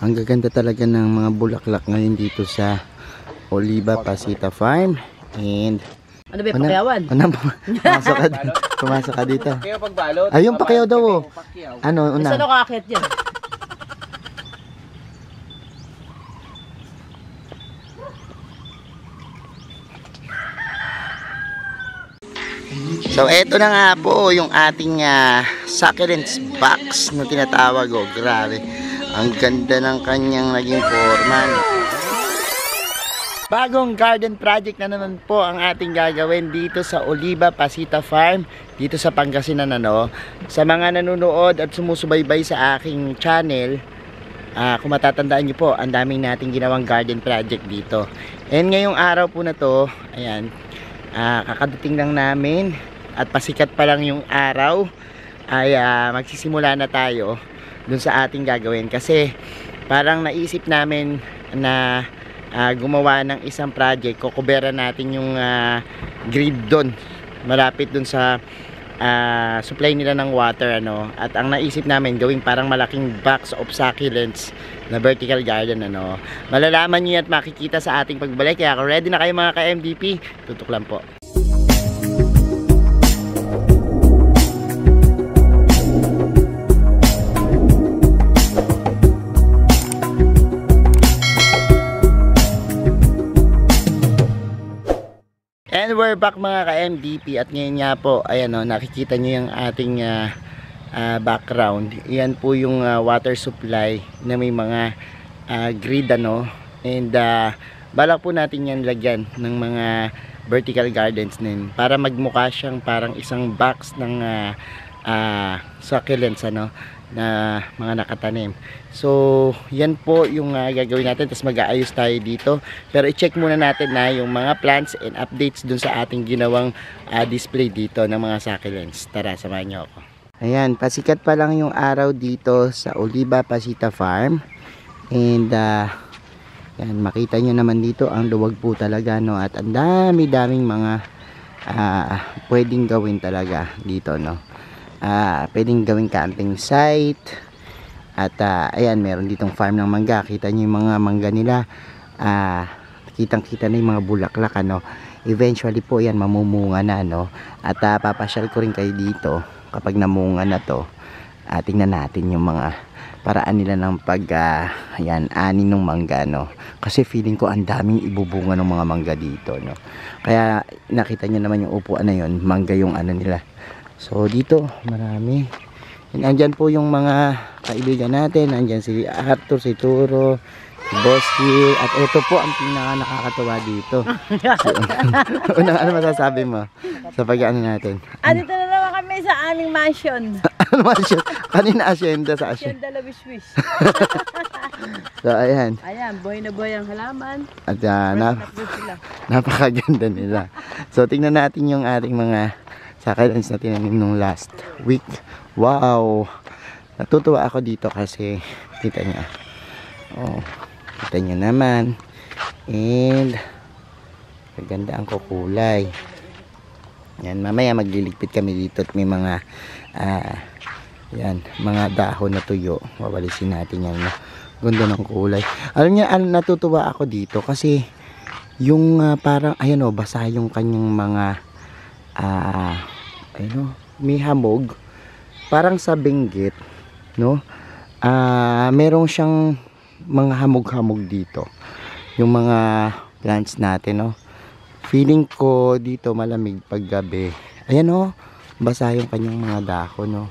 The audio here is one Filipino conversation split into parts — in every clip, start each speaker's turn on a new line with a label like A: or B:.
A: Ang gaganda talaga ng mga bulaklak ngayon dito sa Oliva Pasita Farm. And
B: ano ba yung pakyawan?
A: Pumasok ka dito.
C: Pakyaw pagbalot.
A: Ayun, pakyaw daw oh. Ano, una?
B: Saan ako akit dyan?
A: So eto na nga po yung ating succulents box na tinatawag. Oh, grabe. Ang ganda ng kanyang naging forma. Bagong garden project na naman po ang ating gagawin dito sa Oliva Pasita Farm, dito sa Pangasinan. Sa mga nanonood at sumusubaybay sa aking channel, kung matatandaan nyo po, ang daming nating ginawang garden project dito. And ngayong araw po na to, ayan, kakadating lang namin at pasikat pa lang yung araw, ay magsisimula na tayo dun sa ating gagawin. Kasi parang naisip namin na gumawa ng isang project, kukubera natin yung grid doon, malapit doon sa supply nila ng water, at ang naisip namin gawing parang malaking box of succulents na vertical garden. Malalaman niyo at makikita sa ating pagbalik. Kaya kung ready na kayo mga ka-MDP, tutok lang po. And we're back mga ka-MDP, at ngayon nga po, ayan nakikita nyo yung ating background. Yan po yung water supply na may mga grid and balak po natin yan lagyan ng mga vertical gardens din para magmukha siyang parang isang box ng succulents na mga nakatanim. So yan po yung gagawin natin, tapos mag-aayos tayo dito, pero i-check muna natin na yung mga plants and updates dun sa ating ginawang display dito ng mga succulents. Tara, samahan nyo ako. Ayan, pasikat pa lang yung araw dito sa Oliva Pasita Farm, and yan, makita nyo naman dito ang luwag po talaga, at ang daming mga pwedeng gawin talaga dito, pwedeng gawing camping site. At ayan, meron ditong farm ng mangga. Kita nyo yung mga mangga nila, kitang kita na yung mga bulaklak, eventually po yan mamumunga na, at papasyal ko rin kayo dito kapag namunga na to. Tingnan natin yung mga paraan nila ng ayan, ani ng mangga, kasi feeling ko ang daming ibubunga ng mga mangga dito, kaya nakita nyo naman yung upuan na yun, mangga yung nila. So dito marami. And andyan po yung mga kaibigan natin. Andyan si Arthur, si Turo, si Bossy. At ito po ang pinaka nakakatuwa dito. So, ano masasabi mo sa pag-ano natin?
B: Dito na naman kami sa aming mansion.
A: Ano mansion? Kanina asyenda sa asyenda.
B: Asyenda la wish.
A: So ayan.
B: Ayan, buhay na buhay ang halaman.
A: At napakaganda nila. So tingnan natin yung ating mga succulents na tinanim nung last week. Wow! Natutuwa ako dito kasi kita niya. Oh, kita niyo naman. And maganda ang kukulay. Yan, mamaya magliligpit kami dito at may mga yan, mga dahon na tuyo. Wawalisin natin yan. Ganda ng kulay. Alam niya, natutuwa ako dito kasi yung parang ayan basa yung kanyang mga may hamog. Parang sa Benguet, merong siyang mga hamog-hamog dito. Yung mga plants natin, feeling ko dito malamig pag gabi. Ayan, basa yung kanyang mga dahon,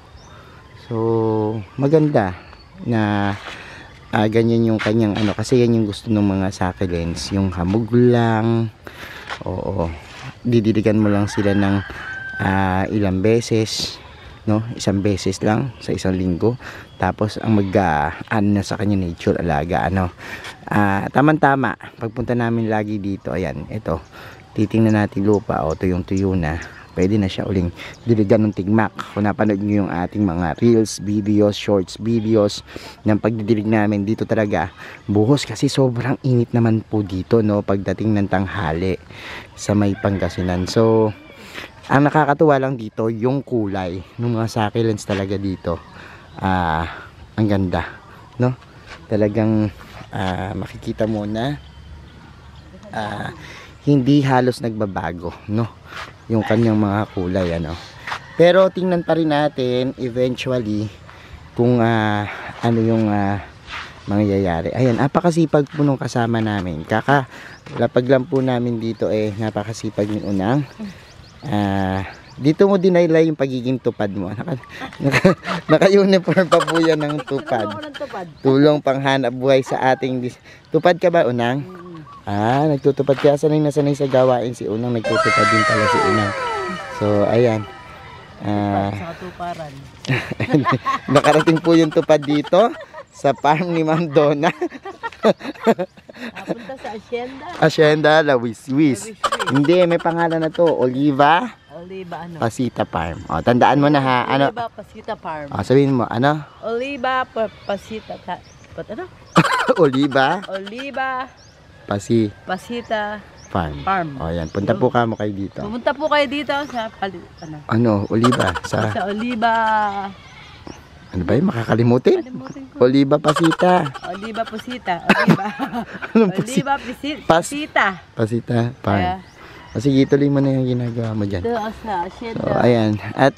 A: So, maganda na ganyan yung kanyang kasi yan yung gusto ng mga succulents, yung hamog lang. Oo, didiligan mo lang sila ng ilang beses, isang beses lang sa isang linggo, tapos ang na sa kanya nature alaga, tamang-tama. Pagpunta namin lagi dito, ayan, ito titingnan natin lupa, ito yung tuyo na, pwede na siya uling diligan ng tigmak. Kung napanood nyo yung ating mga reels videos, shorts videos ng pagdidilig namin dito, talaga buhos kasi sobrang init naman po dito pagdating ng tanghali sa may Pangasinan. So ang nakakatuwa lang dito yung kulay ng mga succulents talaga dito. Ang ganda, talagang makikita mo na hindi halos nagbabago, no? Yung kanyang mga kulay, ano. Pero tingnan pa rin natin eventually kung ano yung mangyayari. Ayan, napakasipag po nung kasama namin. Lapag lang po namin dito napakasipag ni Unang. Dito mo dinaylay yung pagiging tupad mo. Naka-uniform pa po yan ng tupad. Tulong panghanap buhay sa ating tupad ka ba, Unang? Nagtutupad kaya sanay na sanay sa gawain si Unang, nagtutupad din pala si Unang. So, ayan.
B: Sa tuparan.
A: Nakarating po yung tupad dito sa farm ni Ma'am Donna.
B: Napunta sa Hacienda.
A: Hacienda La Wiswis. Hindi, may pangalan na to, Oliva Pasita Farm. O, tandaan mo na ha. Ano?
B: Oliva Pasita Farm.
A: O, sabihin mo, ano?
B: Oliva Pasita. Ano?
A: Oliva
B: Pasita
A: Farm.
B: Farm.
A: O, yan. Punta po kayo dito.
B: Pumunta po kayo dito sa
A: Oliva?
B: sa Oliva.
A: Ano ba yun? Makakalimutin?
B: Kalimutin ko.
A: Oliva Pasita.
B: Oliva Pasita.
A: Anong
B: Oliva Pasita.
A: Pasita Farm. O, sige, tuloy mo na yung ginagawa mo dyan.
B: Doon sa Hacienda.
A: So, ayan. At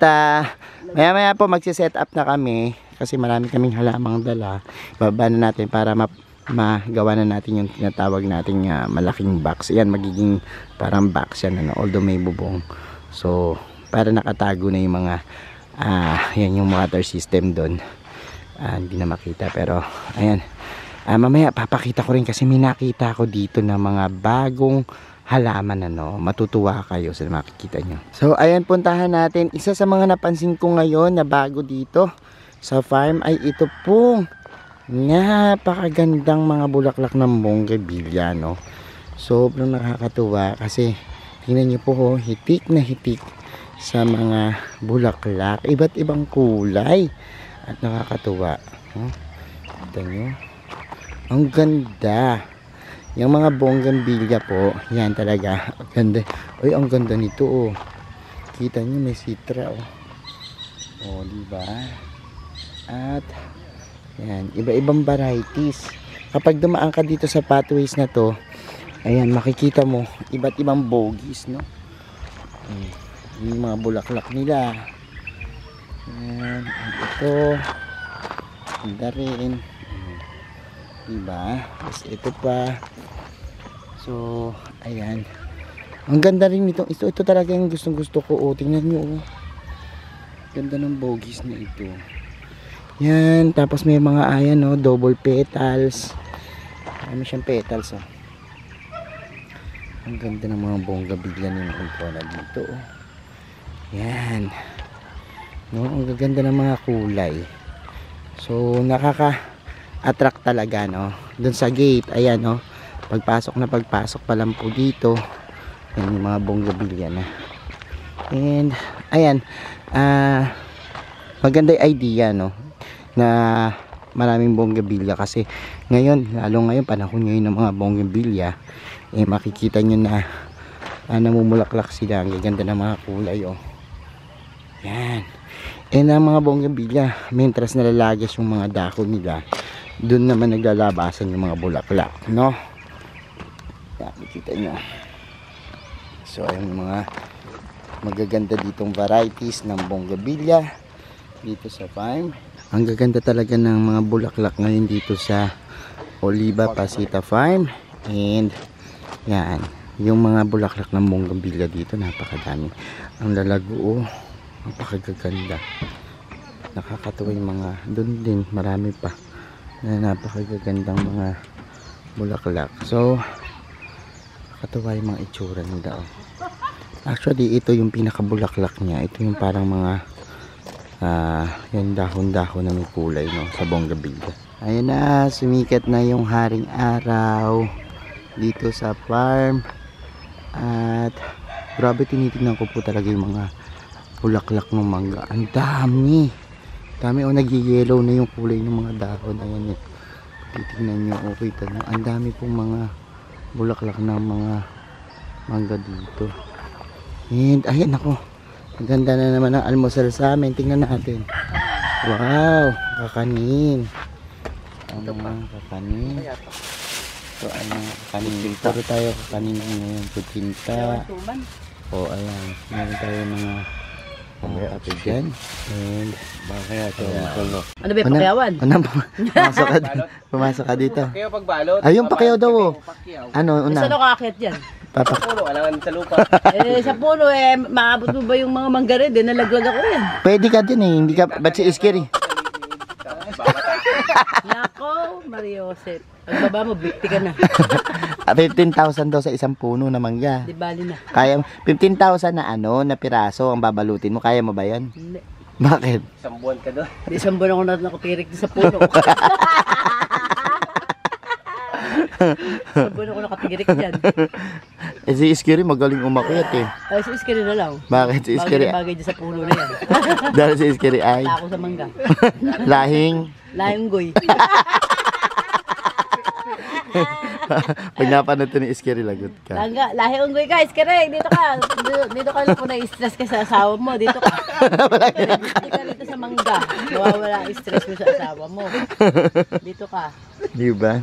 A: maya-maya po magsiset up na kami kasi marami kaming halamang dala. Baba na natin para magawa na natin yung tinatawag nating malaking box. Ayan, magiging parang box yan, ano, although may bubong. So, para nakatago na yung mga yan yung water system doon. Hindi na makita pero ayan. Mamaya papakita ko rin kasi may nakita ko dito na mga bagong halaman, ano. Matutuwa kayo sa makikita nyo. So, ayan, puntahan natin. Isa sa mga napansin ko ngayon na bago dito sa farm ay ito pong napakagandang mga bulaklak ng bougainvillea, no. Sobrang nakakatuwa kasi tingnan nyo po, hitik na hitik sa mga bulaklak. Iba't ibang kulay at nakakatuwa. Kita nyo? Ang ganda. Yung mga bougainvillea po, yan talaga. Ang ganda. Uy, ang ganda nito, oh. Kita nyo, may sitra, oh. Oh, diba? At yan, iba-ibang varieties. Kapag dumaan ka dito sa pathways na to, ayan, makikita mo iba't ibang bogies, no? Yung mga bulaklak nila. Ayan, ito. Ganda rin. Diba? Tapos ito pa. So, ayan. Ang ganda rin nito. Ito talaga yung gustong-gusto ko. Oh, tingnan nyo, oh. Ganda ng bogies na ito. Yan, tapos may mga ayan, no, double petals. Marami siyang petals, oh. Ang ganda ng mga bougainvillea ni Donna dito, oh. Yan. No, ang gaganda ng mga kulay. So, nakaka-attract talaga, no. Doon sa gate, ayan, no. Pagpasok pa lang po dito. Yan yung mga bougainvillea na. And, ayan. Maganda yung idea, no, na maraming bougainvillea kasi ngayon, lalo ngayon, panahon ngayon ng mga bougainvillea, makikita nyo na namumulaklak sila. Ang gaganda ng mga kulay, oh. Yan. Ang mga bougainvillea, mentras nalalagas yung mga dahon nila, doon naman naglalabasan yung mga bulaklak, no. Yan, makikita nyo. So, yung mga magaganda ditong varieties ng bougainvillea dito sa farm. Ang gaganda talaga ng mga bulaklak ngayon dito sa Oliva Pasita Farm. And yan, yung mga bulaklak ng bougainvillea dito, napakadami. Ang lalago, oh, napakagaganda. Nakakatuwa yung mga, doon din marami pa na napakagagandang mga bulaklak. So, nakakatuwa yung mga itsura nila, oh. Actually, ito yung pinakabulaklak niya. Ito yung parang mga yung dahon-dahon na may kulay, no, sa bougainvillea. Ayan na, sumikat na yung haring araw dito sa farm. At grabe, tinitingnan ko po talaga yung mga bulaklak ng mangga. Ang dami. Dami, oh, nag-yellow na yung kulay ng mga dahon. Ayan yun. Titingnan nyo, okay na. Ang dami pong mga bulaklak ng mga mangga dito. And ayan, ako, maganda na naman ang almusal sa amin. Tingnan natin. Wow, kakanin. Ang mga kakanin. So, ay mga kakanin. Puro tayo kakanin ngayon. Putinta. O, ayan. Meron tayo mga kape dyan. And,
C: Kaya ito ang tulo.
B: Ano ba yung pakayawan?
A: Pumasok ka dito.
C: Kayo pagbalot.
A: Ayun, pakiyaw daw. Ano,
B: Saan
A: una?
B: ako akit dyan?
A: Papak.
C: Puno, alangan sa lupa.
B: Sa puno maabot mo ba yung mga mangga rin? Nalaglag ako rin.
A: Pwede ka din eh. Hindi ka, ba't si Iskiri?
B: Nako, Mariosep. Pagbaba mo, bikti ka na.
A: 15,000 daw sa isang puno na mangga.
B: Di bali na.
A: Kaya, 15,000 na na piraso ang babalutin mo. Kaya mo ba yan?
B: Hindi.
A: Bakit?
C: Isang buwan ka doon.
B: Di isang buwan ako na nakatirik sa puno. Isang buwan ako nakatirik dyan.
A: Eh si Iskiri magaling umakyat eh.
B: Ay, si Iskiri na lang.
A: Bakit si Iskiri?
B: Bagay na bagay dyan sa puno na yan.
A: Dahil si Iskiri ay
B: Tako sa mangga.
A: lahing.
B: Lahing goy.
A: Pag napanood to ni Iskiri, lagot ka.
B: Lahing unggoy ka, Iskiri. Dito ka. Dito ka lang po na-stress ka sa asawa mo. Dito ka. Dito ka dito sa mangga. Nawawala ang stress mo sa asawa mo. Dito ka.
A: Di ba?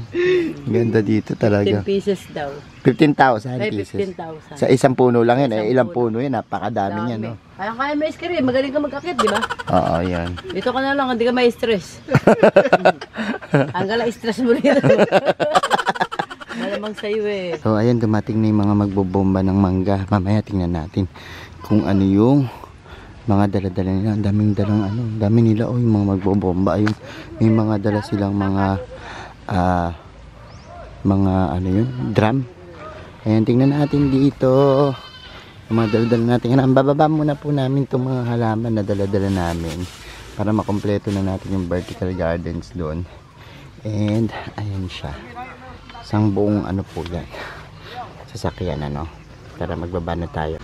A: Ganda dito
B: 10
A: talaga.
B: pieces daw.
A: 15,000
B: Ay,
A: pieces.
B: 15,000.
A: Sa isang puno lang yun. Eh,
B: Isang
A: ilang
B: puno.
A: puno yun. Napakadami niya, no?
B: Kaya mo Iskiri. Magaling ka mag-akit, di ba?
A: Oo, yan.
B: Dito ka na lang, hindi ka may stress. Hanggang stress mo rin. Malamang sa'yo eh.
A: So, ayan, dumating na yung mga magbobomba ng mangga. Mamaya tingnan natin kung ano yung mga dala-dala nila. Ang daming dalang ano. Ang dami nila, oh, yung mga magbobomba. Ayun, may mga dala silang mga ano yun, drum. Ayan, tingnan natin dito. Yung mga dala-dala natin. Ang bababa muna po namin itong mga halaman na dala-dala namin para makompleto na natin yung vertical gardens doon. And, ayan siya. Isang buong ano po yan. Sasakyan ano. Tara, magbaba na tayo.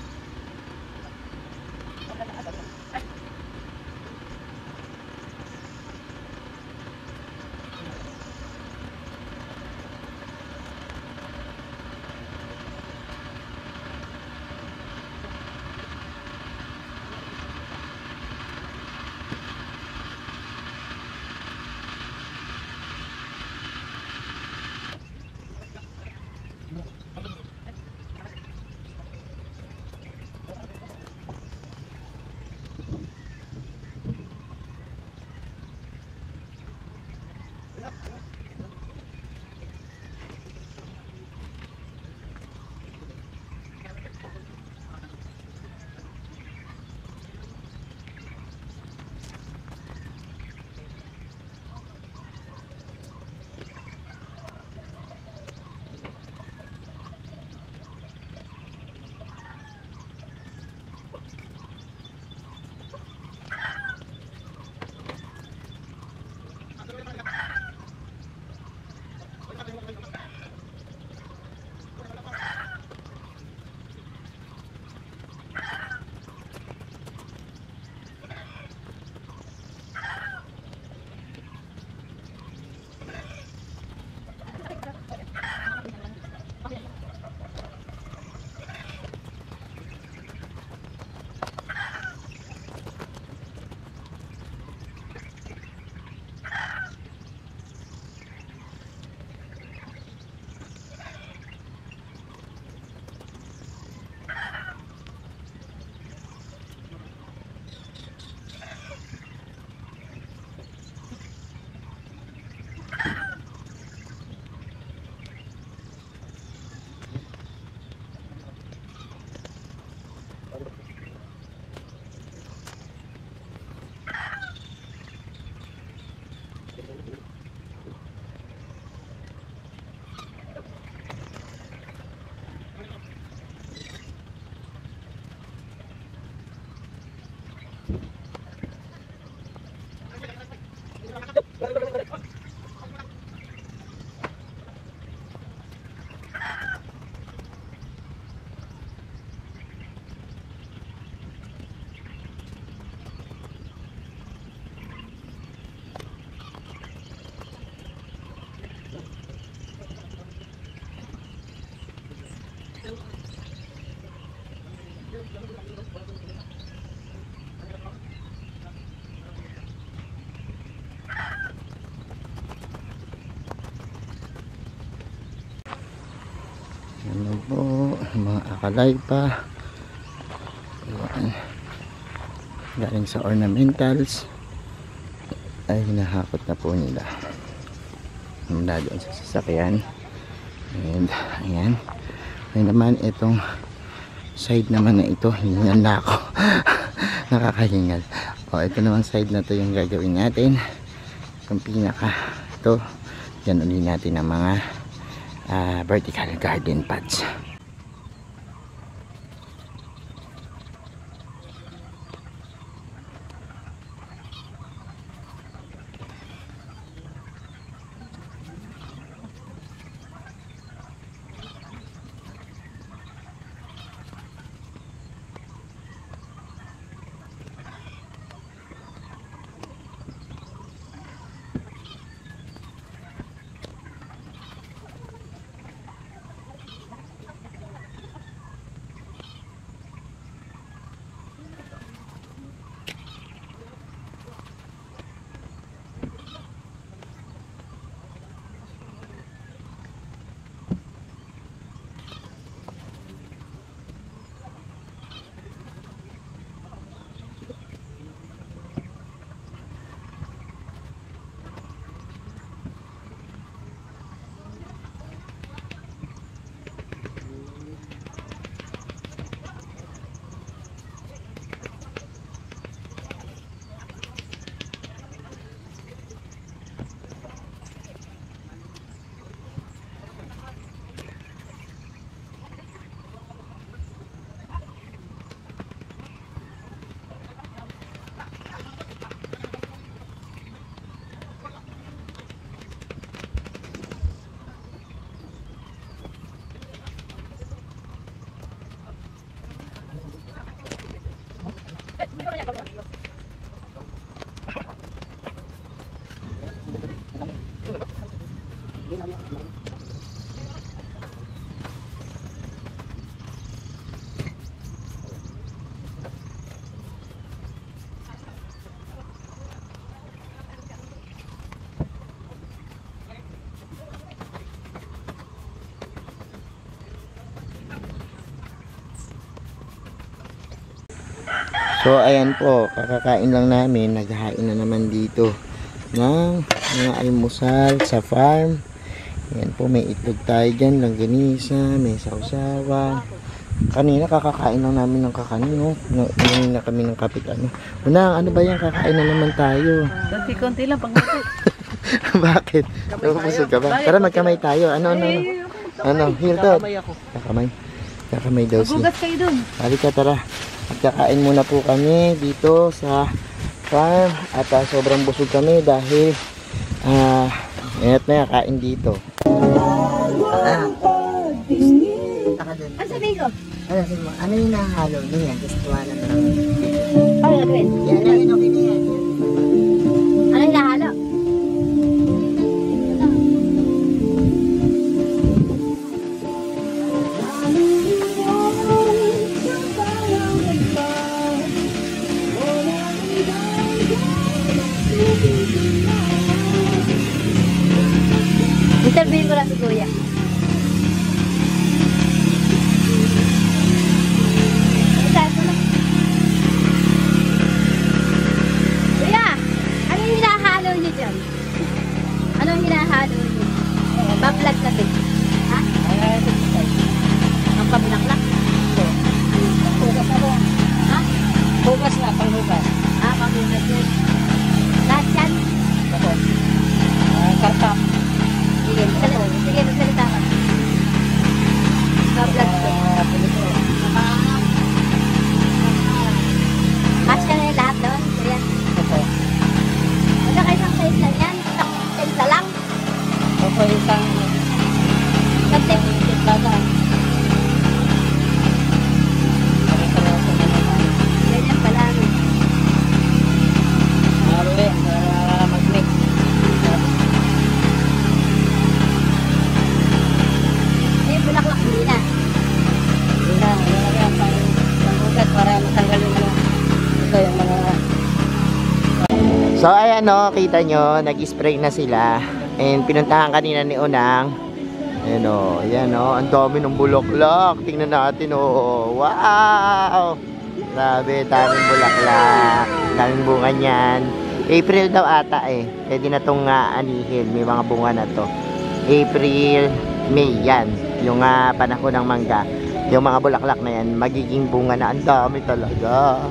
A: Ano po, mga akalay pa. Ayan. Galing sa ornamentals. Ay, hinahakot na po nila. Mula doon sa sasakyan. And, ayan. Ay naman, itong side naman na ito, hingal na ako. Nakakahingal. O, ito naman side na to yung gagawin natin. Itong pinaka, ito. Yan ulit natin ang mga vertical garden pads. So ayan po, kakakain lang namin, naghahain na naman dito ng mga almusal sa farm. Ayan po, may itlog tayo dyan, langganisa, may sausawan. Kanina kakakain lang namin ng kakanin, Ngayon na kami ng kapit Unang, ano ba yan, kakain na naman tayo.
B: Konti-konti lang pag natin.
A: Bakit? Napapasod ka ba? Tara magkamay tayo. Ano? Here to. Kakamay daw siya.
B: Gugas kayo dun.
A: Halika, tara. Magkakain muna po kami dito sa farm at sobrang busog kami dahil ingat na kain dito.
B: Ano sabihin ko?
A: Ano yung nahalo niya? Gusto lang lang.
B: Ano gagawin?
A: Yan, okay na yan.
B: Ano hinahalo? Interviewin ko lang si Kuya. Kuya, ano yung hinahalo niyo dyan? Anong hinahalo niyo? Bablog kasi. Ha? Ang pabinaklak? Bugas na ba? Ha? Bugas na, panghugas. Ah, panghugas yun. Lahat yan? Ako. Karta. Sige, magsalita ka. Bablog ko. Kasya na yung lahat doon? Yan. Magkaka isang size lang yan? Isang size na lang?
D: Opo, isang
B: Bata. Ganyan pala.
D: marumi para mag-mix.
B: Yung bulaklak hindi na.
D: Yun na, yan pang-ugat para matanggal yung ito yung mga
A: So ayan kita nyo, nag-spray na sila. And pinuntahan kanina ni Unang Ayan o, ayan o. Ang dami ng bulaklak. Tingnan natin o. Wow! Grabe, daming bulaklak. Daming bunga niyan. April daw ata eh. Pwede na itong anihin. May mga bunga na to. April, May yan. Yung panahon ng mangga. Yung mga bulaklak na yan, magiging bunga na. Ang dami talaga.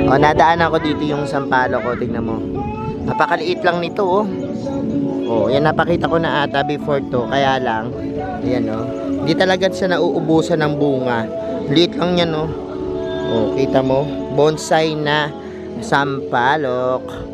A: O, nadaan ako dito yung sampalo ko. Tingnan mo. Napakaliit lang nito oh. Oh, yan napakita ko na ata before to. Kaya lang, ayan oh. Hindi talaga siya nauubusan ng bunga. Liit lang yan oh. Oh, kita mo? Bonsai na sampalok.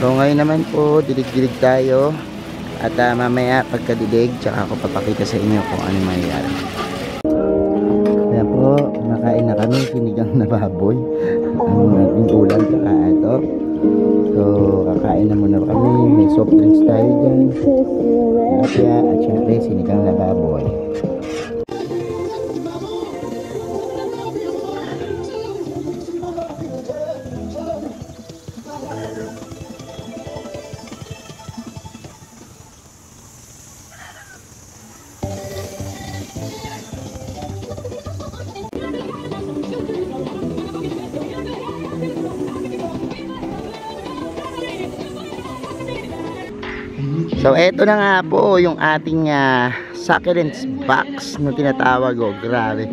A: So ngayon naman po, dilig-dilig tayo. At mamaya pagkadilig, tsaka ako papakita sa inyo kung ano mangyayari. Kaya po, nakain na kami, sinigang na baboy. Ang ating ulam, tsaka ito. So, kakain na muna kami. May soft drinks tayo dyan. Tilapia, at syempre, sinigang na baboy. So eto na nga po yung ating succulents box na tinatawag. Oh, grabe.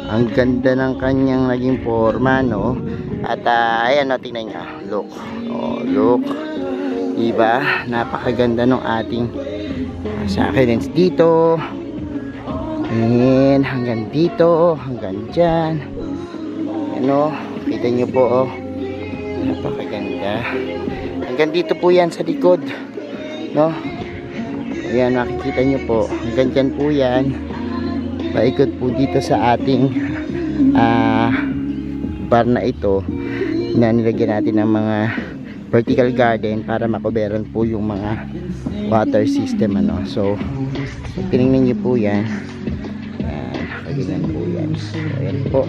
A: Ang ganda ng kanyang naging forma, no? At ayan, no, tingnan nyo. Look. Oh, look. Diba? Napakaganda ng ating succulents dito. And hanggang dito, hanggang dyan. Ano? Kita nyo po, oh. Napakaganda. Hanggang dito po yan sa likod. No? Ayan, makikita nyo po. Hanggang dyan po yan. Paikot po dito sa ating bar na ito na nilagyan natin ng mga vertical garden para makuberan po yung mga water system, ano. So tinignan nyo po yan.
C: Ganyan po yan.
A: So, ayan po.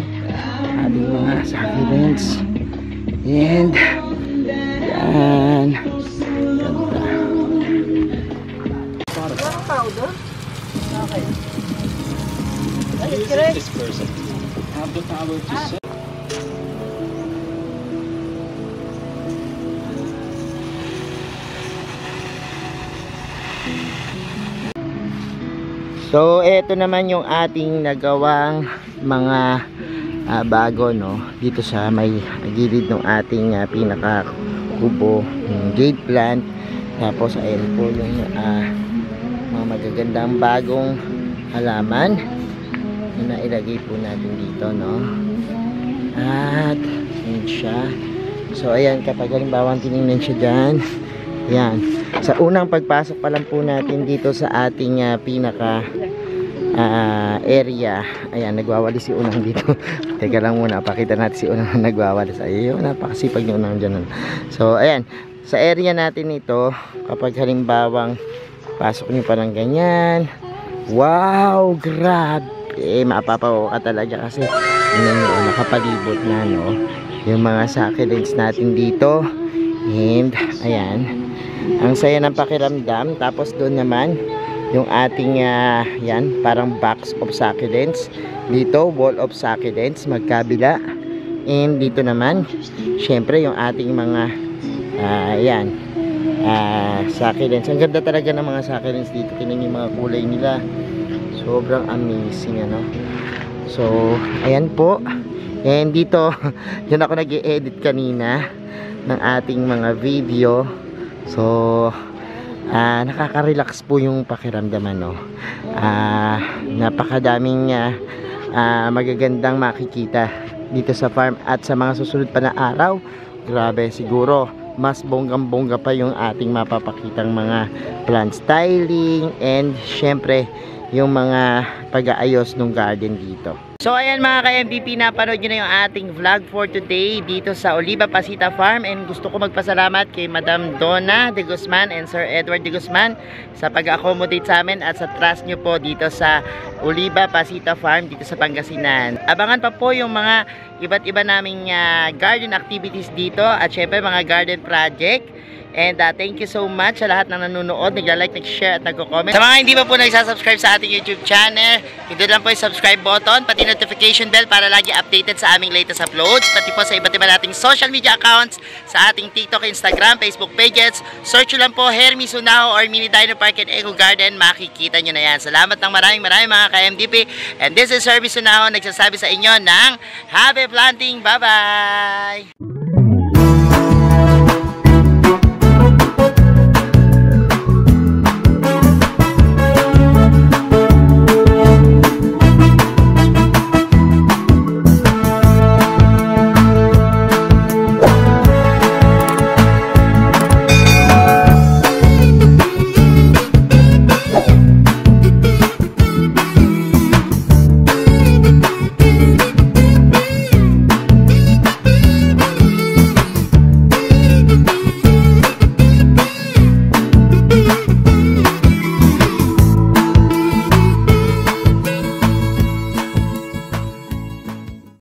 A: Ating mga succulents. And, yan. Ganda.
B: Walang powder? Okay. Ay, kirek.
C: This person have the power to say.
A: So, eto naman yung ating nagawang mga bago, no? Dito sa may gilid ng ating pinaka kubo, yung gate plant. Tapos, ayan po yung mga magagandang bagong halaman na nailagay po natin dito, no? At, yun siya. So, ayan, kapag halimbawa tinignan siya dyan, ayan. Sa unang pagpasok pa lang po natin dito sa ating pinaka area, ayan, nagwawali si Unang dito. Teka lang muna, pakita natin si Unang na nagwawali. Ayun, napakasipag ni Unang dyan. So, ayan, sa area natin ito, kapag halimbawang pasok nyo parang ganyan, wow, grabe, mapapaw ka talaga kasi nakapalibot na, no, yung mga succulents natin dito. And, ayan, ang saya ng pakiramdam. Tapos doon naman yung ating yan, parang box of succulents. Dito, wall of succulents, magkabila. And dito naman, syempre yung ating mga yan, succulents. Ang ganda talaga ng mga succulents dito. Tingnan yung mga kulay nila. Sobrang amazing, ano. So, ayan po. And dito, yun ako nag-i-edit kanina ng ating mga video. So, nakaka-relax po yung pakiramdaman, no. Napakadaming magagandang makikita dito sa farm at sa mga susunod pa na araw. Grabe, siguro mas bonggang-bongga pa yung ating mapapakitang mga plant styling and syempre yung mga pag-aayos ng garden dito. So ayan mga ka-MVP, napanood nyo na yung ating vlog for today dito sa Oliva Pasita Farm, and gusto ko magpasalamat kay Madam Donna de Guzman and Sir Edward de Guzman sa pag-accommodate sa amin at sa trust nyo po dito sa Oliva Pasita Farm dito sa Pangasinan. Abangan pa po yung mga iba't iba naming garden activities dito at syempre mga garden project. And thank you so much sa lahat ng nanonood, nagla-like, nag-share at nag-comment. Sa mga hindi pa po nagsasubscribe sa ating YouTube channel, ito lang po yung subscribe button, pati notification bell para lagi updated sa aming latest uploads, pati po sa iba't iba nating social media accounts, sa ating TikTok, Instagram, Facebook pages. Search lang po Hermy Sunao or Mini Dino Park and Eco Garden, makikita nyo na yan. Salamat ng maraming mga ka-MDP, and this is Hermy Sunao nagsasabi sa inyo ng happy planting. Bye bye!